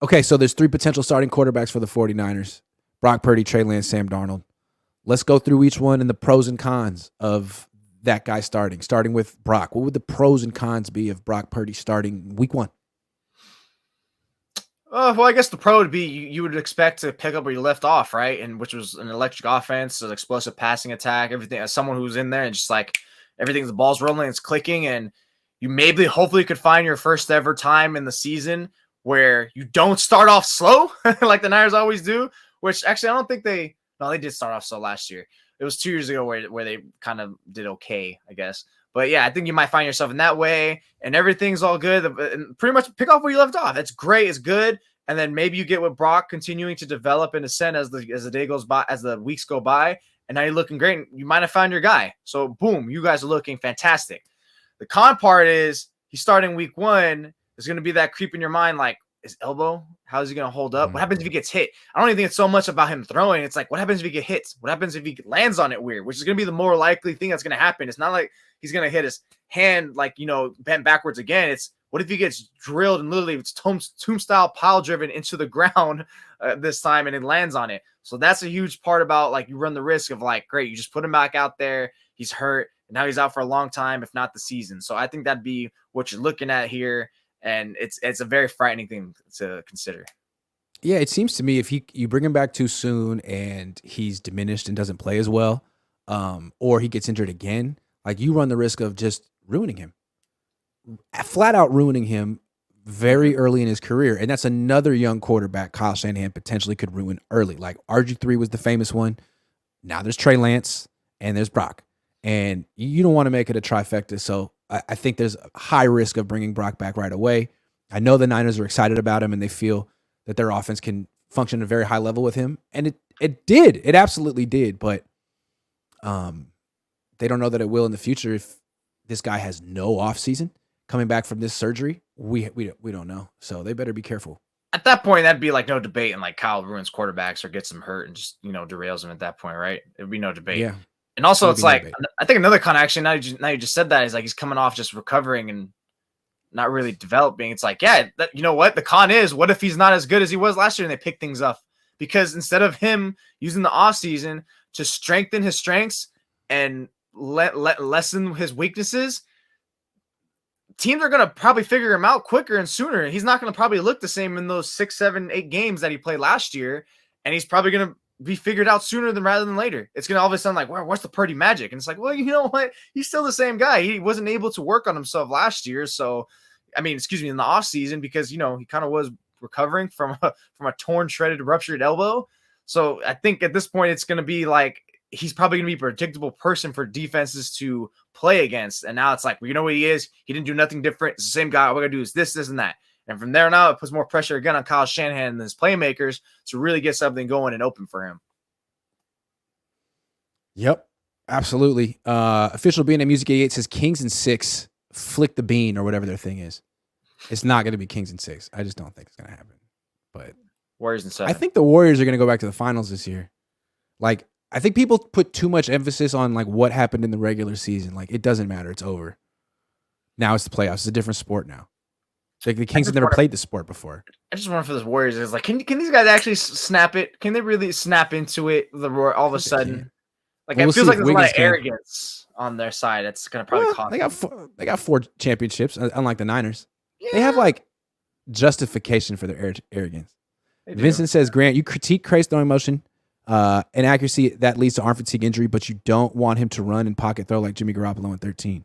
Okay, so there's 3 potential starting quarterbacks for the 49ers. Brock Purdy, Trey Lance, Sam Darnold. Let's go through each one and the pros and cons of that guy starting with Brock. What would the pros and cons be of Brock Purdy starting week 1? Well, I guess the pro would be you would expect to pick up where you left off, right? And which was an electric offense, an explosive passing attack, everything. As someone who's in there and just like everything, the ball's rolling, it's clicking, and you hopefully could find your first ever time in the season where you don't start off slow like the Niners always do. Which actually, I don't think they did start off slow last year. It was 2 years ago where they kind of did okay, I guess. But yeah, I think you might find yourself in that way, and everything's all good. And pretty much pick off where you left off. That's great. It's good. And then maybe you get with Brock continuing to develop and ascend as the day goes by, as the weeks go by, and now you're looking great. You might have found your guy. So boom, you guys are looking fantastic. The con part is he's starting week 1. There's going to be that creep in your mind, like his elbow. How is he going to hold up? What happens if he gets hit? I don't even think it's so much about him throwing. It's like, what happens if he gets hit? What happens if he lands on it weird? Which is going to be the more likely thing that's going to happen. It's not like he's going to hit his hand like, bent backwards again. It's what if he gets drilled and literally it's tomb style pile driven into the ground this time and it lands on it. So that's a huge part about like you run the risk of like, great, you just put him back out there. He's hurt and now he's out for a long time, if not the season. So I think that'd be what you're looking at here. And it's a very frightening thing to consider. Yeah, it seems to me if you bring him back too soon and he's diminished and doesn't play as well, or he gets injured again, like you run the risk of just ruining him. Flat out ruining him very early in his career. And that's another young quarterback Kyle Shanahan potentially could ruin early. Like RG3 was the famous one. Now there's Trey Lance and there's Brock. And you don't want to make it a trifecta. So I think there's a high risk of bringing Brock back right away. I know the Niners are excited about him and they feel that their offense can function at a very high level with him. And it did. It absolutely did. But they don't know that it will in the future if this guy has no offseason. Coming back from this surgery, we don't know. So they better be careful. At that point, that'd be like no debate, and like Kyle ruins quarterbacks or gets them hurt and just derails them at that point, right? It'd be no debate. Yeah. And also, it's like I think another con action. Now you just said that is like he's coming off just recovering and not really developing. It's like, yeah, you know what? The con is, what if he's not as good as he was last year and they pick things up? Because instead of him using the offseason to strengthen his strengths and lessen his weaknesses, teams are going to probably figure him out quicker and sooner. He's not going to probably look the same in those 6, 7, 8 games that he played last year. And he's probably going to be figured out sooner rather than later. It's going to all of a sudden like, what's the Purdy magic? And it's like, well, you know what? He's still the same guy. He wasn't able to work on himself last year. So, in the off season, because, he kind of was recovering from a torn, shredded, ruptured elbow. So I think at this point, it's going to be like, he's probably going to be a predictable person for defenses to play against. And now it's like, well, you know what he is? He didn't do nothing different. It's the same guy. All we're going to do is this, and that. And from there on out, it puts more pressure again on Kyle Shanahan and his playmakers to really get something going and open for him. Yep, absolutely. Official BNA Music 88 says Kings and 6, flick the bean or whatever their thing is. It's not going to be Kings and 6. I just don't think it's going to happen. But Warriors and 7. I think the Warriors are going to go back to the finals this year. Like, I think people put too much emphasis on like what happened in the regular season. Like, it doesn't matter. It's over. Now it's the playoffs. It's a different sport now. Like the Kings have never played the sport before. I just wonder for the Warriors is like, can these guys actually snap it? Can they really snap into it all of a sudden? Like, it feels like there's a lot of arrogance on their side. That's going to probably cost them. They got 4 championships, unlike the Niners. Yeah. They have like justification for their arrogance. Vincent says, Grant, you critique Craig's throwing motion and accuracy that leads to arm fatigue injury, but you don't want him to run and pocket throw like Jimmy Garoppolo in 13.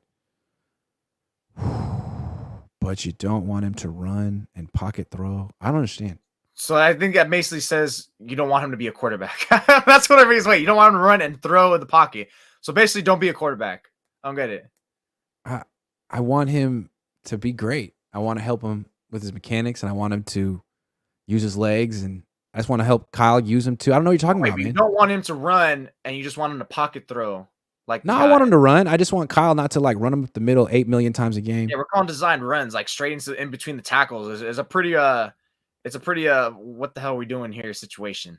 But you don't want him to run and pocket throw. I don't understand. So I think that basically says you don't want him to be a quarterback. That's what everybody's waiting. You don't want him to run and throw in the pocket. So basically, don't be a quarterback. I don't get it. I want him to be great. I want to help him with his mechanics, and I want him to use his legs, and I just want to help Kyle use him too. I don't know what you're talking about, man. You don't want him to run, and you just want him to pocket throw. No, I want him to run. I just want Kyle not to like run him up the middle 8 million times a game. Yeah, we're calling design runs like straight into in between the tackles. It's a pretty what the hell are we doing here situation.